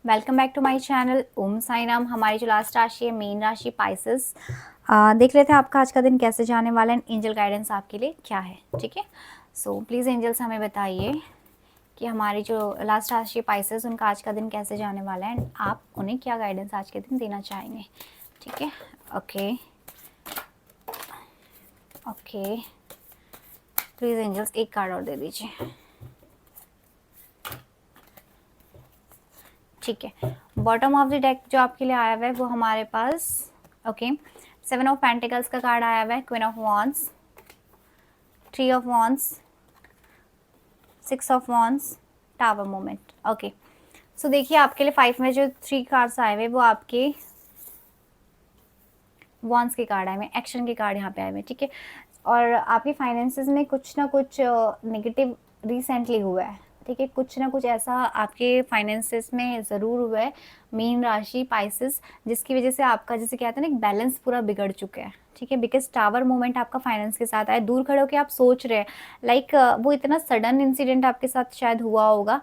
Welcome back to my channel. Om Sai Ram. हमारी जो last राशि है मीन राशि पाइसेस, देख लेते हैं आपका आज का दिन कैसे जाने वाला है। एंजल गाइडेंस आपके लिए क्या है, ठीक है। सो प्लीज़ एंजल्स हमें बताइए कि हमारी जो लास्ट राशि पाइसेस उनका आज का दिन कैसे जाने वाला है एंड आप उन्हें क्या गाइडेंस आज के दिन देना चाहेंगे, ठीक है। ओके ओके, प्लीज़ एंजल्स एक कार्ड और दे दीजिए, ठीक है। बॉटम ऑफ द डेक जो आपके लिए आया हुआ है वो हमारे पास ओके 7 ऑफ पेंटिकल्स का कार्ड आया हुआ है, queen of wands, 3 of wands, 6 of wands, tower moment. Okay, so देखिए आपके लिए 5 में जो 3 कार्ड्स आए हुए वो आपके वॉन्ड्स के कार्ड आए हुए, एक्शन के कार्ड यहाँ पे आए हुए, ठीक है। और आपके फाइनेंसेस में कुछ ना कुछ नेगेटिव रिसेंटली हुआ है, ठीक है। कुछ ना कुछ ऐसा आपके फाइनेंसेस में ज़रूर हुआ है मीन राशि पाइसेस, जिसकी वजह से आपका जैसे कहते हैं ना एक बैलेंस पूरा बिगड़ चुका है, ठीक है। बिकॉज टावर मोमेंट आपका फाइनेंस के साथ आया, दूर खड़े होकर आप सोच रहे हैं लाइक वो इतना सडन इंसिडेंट आपके साथ शायद हुआ होगा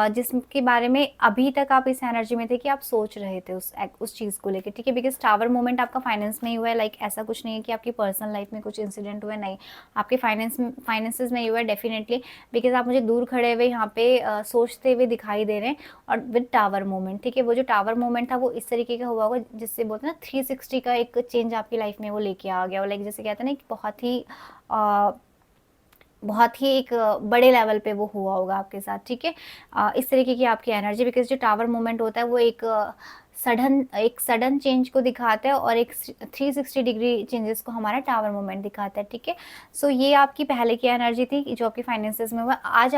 जिसके बारे में अभी तक आप इस एनर्जी में थे कि आप सोच रहे थे उस चीज़ को लेकर, ठीक है। बिकॉज टावर मोमेंट आपका फाइनेंस में ही हुआ है, लाइक ऐसा कुछ नहीं है कि आपकी पर्सनल लाइफ में कुछ इंसिडेंट हुआ, नहीं, आपके फाइनेंसेस में ही हुआ है डेफिनेटली। बिकॉज आप मुझे दूर खड़े हुए यहाँ पे सोचते हुए दिखाई दे रहे हैं और विद टावर मोमेंट, ठीक है। वो जो टावर मोमेंट था वो इस तरीके का हुआ होगा जिससे बोलते हैं ना 360 का एक चेंज आपकी लाइफ में वो लेके आ गया, लाइक जैसे कहते हैं ना एक बहुत ही एक बड़े लेवल पे वो हुआ होगा आपके साथ, ठीक है। इस तरीके की आपकी एनर्जी, बिकॉज जो टावर मोमेंट होता है वो एक सडन चेंज को दिखाता है और एक 360 डिग्री चेंजेस को हमारा टावर मोमेंट दिखाता है, ठीक है। सो ये आपकी पहले की एनर्जी थी जो आपकी फाइनेंसेस में हुआ। आज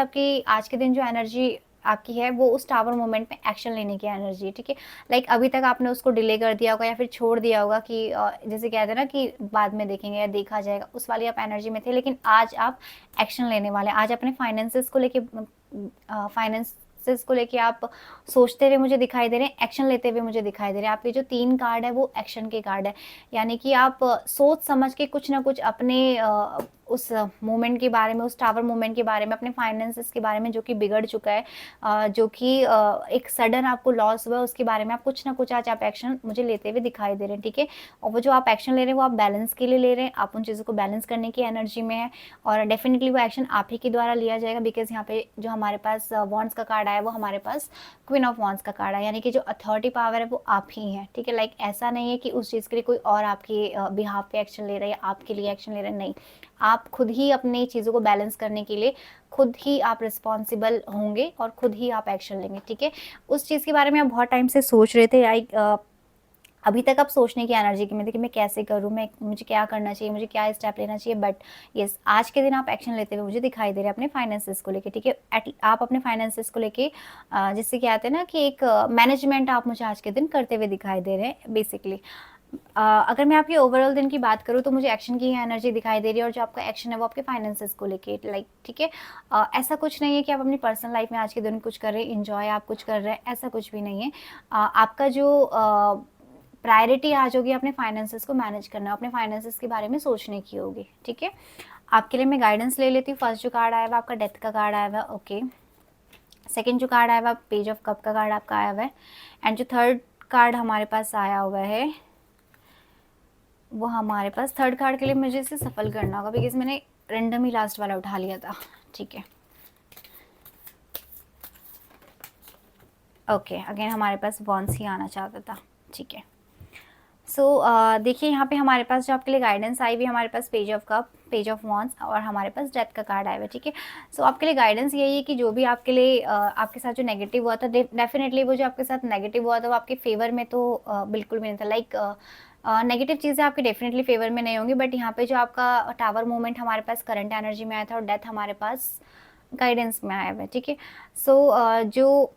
के दिन जो एनर्जी आपकी है वो उस टावर मोमेंट में एक्शन लेने की एनर्जी, ठीक है। लाइक अभी तक आपने उसको डिले कर दिया होगा या फिर छोड़ दिया होगा कि जैसे कहते हैं ना कि बाद में देखेंगे या देखा जाएगा, उस वाली आप एनर्जी में थे। लेकिन आज आप एक्शन लेने वाले, आज अपने फाइनेंसेस को लेके आप सोचते हुए मुझे दिखाई दे रहे हैं, एक्शन लेते हुए मुझे दिखाई दे रहे हैं। आपके जो 3 कार्ड है वो एक्शन के कार्ड है, यानी कि आप सोच समझ के कुछ ना कुछ अपने उस मोमेंट के बारे में, उस टावर मोमेंट के बारे में, अपने फाइनेंसेस के बारे में जो कि बिगड़ चुका है, जो कि एक सडन आपको लॉस हुआ है, उसके बारे में आप कुछ ना कुछ आज आप एक्शन मुझे लेते हुए दिखाई दे रहे हैं, ठीक है। और वो जो आप एक्शन ले रहे हैं वो आप बैलेंस के लिए ले रहे हैं, आप उन चीज़ों को बैलेंस करने की एनर्जी में है और डेफिनेटली वो एक्शन आप ही के द्वारा लिया जाएगा। बिकॉज यहाँ पे जो हमारे पास वॉन्ड्स का कार्ड आया वो हमारे पास क्वीन ऑफ वॉन्ड्स का कार्ड है, यानी कि जो अथॉरिटी पावर है वो आप ही है, ठीक है। लाइक ऐसा नहीं है कि उस चीज़ के लिए कोई और आपके बिहाफ पे एक्शन ले रहा है या आपके लिए एक्शन ले रहा है, नहीं, आप खुद ही अपनी चीज़ों को बैलेंस करने के लिए खुद ही आप रिस्पॉन्सिबल होंगे और खुद ही आप एक्शन लेंगे, ठीक है। उस चीज़ के बारे में आप बहुत टाइम से सोच रहे थे, लाइक अभी तक आप सोचने की एनर्जी में थे कि मैं कैसे करूँ, मुझे क्या करना चाहिए, मुझे क्या स्टेप लेना चाहिए। बट यस, आज के दिन आप एक्शन लेते हुए मुझे दिखाई दे रहे हैं अपने फाइनेंसेस को लेके, ठीक है। आप अपने फाइनेंसेस को लेके जिससे क्या आते हैं ना कि एक मैनेजमेंट आप मुझे आज के दिन करते हुए दिखाई दे रहे हैं बेसिकली। अगर मैं आपके ओवरऑल दिन की बात करूँ तो मुझे एक्शन की एनर्जी दिखाई दे रही है और जो आपका एक्शन है वो आपके फाइनेंसेस को लेके, लाइक, ठीक है। ऐसा कुछ नहीं है कि आप अपनी पर्सनल लाइफ में आज के दिन कुछ कर रहे हैं, इंजॉय आप कुछ कर रहे हैं, ऐसा कुछ भी नहीं है। आपका जो प्रायोरिटी आज होगी अपने फाइनेंसेस को मैनेज करना, अपने फाइनेंसेस के बारे में सोचने की होगी, ठीक है। आपके लिए मैं गाइडेंस ले लेती हूँ। फर्स्ट जो कार्ड आया हुआ आपका डेथ का कार्ड आया हुआ, ओके। सेकंड जो कार्ड आया हुआ पेज ऑफ कप का कार्ड आपका आया हुआ है एंड जो थर्ड कार्ड हमारे पास आया हुआ है वो हमारे पास थर्ड कार्ड के लिए मुझे इसे सफल करना होगा बिकॉज मैंने रेंडम ही लास्ट वाला उठा लिया था, ठीक है। ओके, अगेन हमारे पास वॉन्स ही आना चाहता था, ठीक है। सो देखिए यहाँ पे हमारे पास जो आपके लिए गाइडेंस आई हुई, हमारे पास page of cup, page of wands और हमारे पास डेथ का कार्ड आया हुआ है, ठीक है। सो आपके लिए गाइडेंस यही है कि जो भी आपके लिए आपके साथ जो नेगेटिव हुआ था, डेफिनेटली वो जो आपके साथ नेगेटिव हुआ था वो आपके फेवर में तो बिल्कुल भी नहीं था। लाइक नेगेटिव चीज़ें आपकी डेफिनेटली फेवर में नहीं होंगी, बट यहाँ पे जो आपका टावर मूवमेंट हमारे पास करंट एनर्जी में आया था और डेथ हमारे पास गाइडेंस में आया हुआ है, ठीक है। सो जो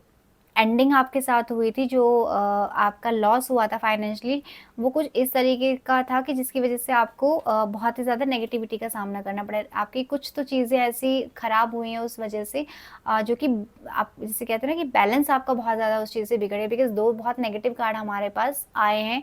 एंडिंग आपके साथ हुई थी, जो आपका लॉस हुआ था फाइनेंशियली, वो कुछ इस तरीके का था कि जिसकी वजह से आपको बहुत ही ज़्यादा नेगेटिविटी का सामना करना पड़ा। आपकी कुछ तो चीज़ें ऐसी ख़राब हुई हैं उस वजह से जो कि आप जिसे कहते हैं ना कि बैलेंस आपका बहुत ज़्यादा उस चीज़ से बिगड़े, बिकॉज 2 बहुत नेगेटिव कार्ड हमारे पास आए हैं।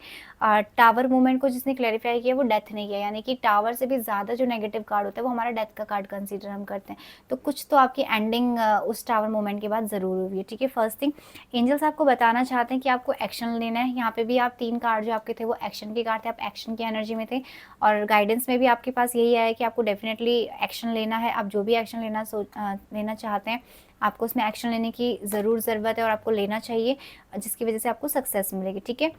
टावर मूवमेंट को जिसने क्लैरिफाई किया वो डेथ ने किया, यानी कि टावर से भी ज़्यादा जो नेगेटिव कार्ड होता है वो हमारा डेथ का कार्ड कंसिडर हम करते हैं। तो कुछ तो आपकी एंडिंग उस टावर मूवमेंट के बाद ज़रूर हुई है, ठीक है, फर्स्ट थिंग। एंजल्स आपको बताना चाहते हैं कि आपको एक्शन लेना है। यहाँ पे भी आप 3 कार्ड जो आपके थे वो एक्शन के कार्ड थे, आप एक्शन की एनर्जी में थे और गाइडेंस में भी आपके पास यही आया है कि आपको डेफिनेटली एक्शन लेना है। आप जो भी एक्शन लेना चाहते हैं, आपको उसमें एक्शन लेने की ज़रूरत है और आपको लेना चाहिए, जिसकी वजह से आपको सक्सेस मिलेगी, ठीक है।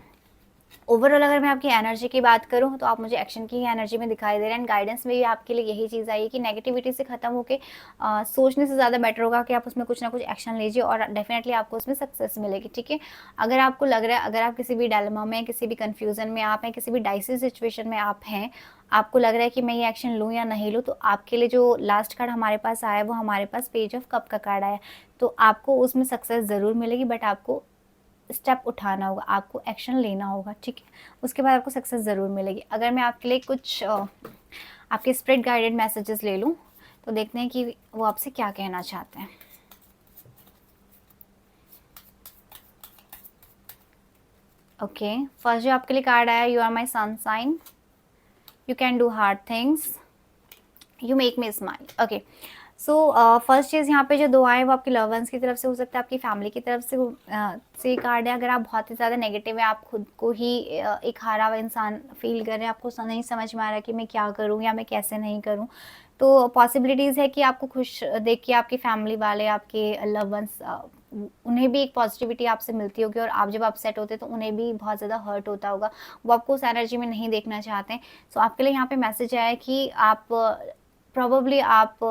ओवरऑल अगर मैं आपकी एनर्जी की बात करूँ तो आप मुझे एक्शन की एनर्जी में दिखाई दे रहे हैं एंड गाइडेंस में भी आपके लिए यही चीज़ आई है कि नेगेटिविटी से खत्म होकर सोचने से ज़्यादा बेटर होगा कि आप उसमें कुछ ना कुछ एक्शन लीजिए और डेफिनेटली आपको उसमें सक्सेस मिलेगी, ठीक है। अगर आपको लग रहा है, अगर आप किसी भी डायलेमा में, किसी भी कन्फ्यूज़न में आप हैं, किसी भी डाइसी सिचुएशन में आप हैं, आपको लग रहा है कि मैं ये एक्शन लूँ या नहीं लूँ, तो आपके लिए जो लास्ट कार्ड हमारे पास आया है वो हमारे पास पेज ऑफ कप का कार्ड आया है। तो आपको उसमें सक्सेस ज़रूर मिलेगी, बट आपको स्टेप उठाना होगा, आपको एक्शन लेना होगा, ठीक है। उसके बाद आपको सक्सेस ज़रूर मिलेगी। अगर मैं आपके लिए कुछ आपके स्पिरिट गाइडेड मैसेजेस ले लूँ तो देखते हैं कि वो आपसे क्या कहना चाहते हैं। ओके, फर्स्ट जो आपके लिए कार्ड आया, you are my sunshine, you can do hard things, you make me smile. Okay, so first चीज़ यहाँ पे जो दुआ है वो आपके लव वंस की तरफ से हो सकता है, आपकी फैमिली की तरफ से कार्ड है। अगर आप बहुत ही ज़्यादा नेगेटिव है, आप खुद को ही एक हारा हुआ इंसान फील कर रहे हैं, आपको नहीं समझ में आ रहा कि मैं क्या करूँ या मैं कैसे नहीं करूँ, तो पॉसिबिलिटीज़ है कि आपको खुश देख के आपकी फैमिली वाले, आपके लव वंस, उन्हें भी एक पॉजिटिविटी आपसे मिलती होगी और आप जब अपसेट होते हैं तो उन्हें भी बहुत ज़्यादा हर्ट होता होगा, वो आपको उस एनर्जी में नहीं देखना चाहते हैं। सो आपके लिए यहाँ पे मैसेज आया है कि आप प्रॉबली आप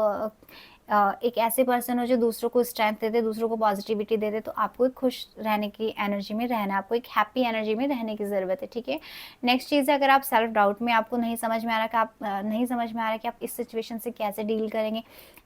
एक ऐसे पर्सन हो जो दूसरों को स्ट्रेंथ देते, दूसरों को पॉजिटिविटी देते, तो आपको एक खुश रहने की एनर्जी में रहना है, आपको एक हैप्पी एनर्जी में रहने की ज़रूरत है, ठीक है। नेक्स्ट चीज़ है, अगर आप सेल्फ डाउट में, आपको नहीं समझ में आ रहा कि नहीं समझ में आ रहा कि आप इस सिचुएशन से कैसे डील करेंगे,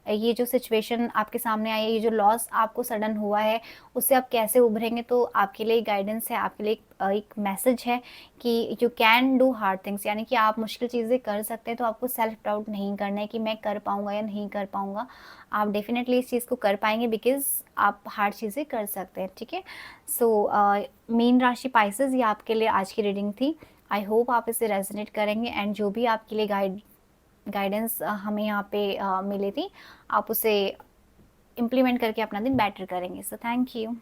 ये जो सिचुएशन आपके सामने आई है, ये जो लॉस आपको सडन हुआ है, उससे आप कैसे उभरेंगे, तो आपके लिए गाइडेंस है, आपके लिए एक मैसेज है कि you can do hard things, यानी कि आप मुश्किल चीज़ें कर सकते हैं। तो आपको सेल्फ डाउट नहीं करना है कि मैं कर पाऊँगा या नहीं कर पाऊँगा, आप डेफिनेटली इस चीज़ को कर पाएंगे बिकॉज आप हार्ड चीज़ें कर सकते हैं, ठीक है। सो मीन राशि पाइसेस, ये आपके लिए आज की रीडिंग थी। आई होप आप इसे रेजोनेट करेंगे एंड जो भी आपके लिए गाइडेंस हमें यहाँ पे मिली थी, आप उसे इम्प्लीमेंट करके अपना दिन बेटर करेंगे। So thank you.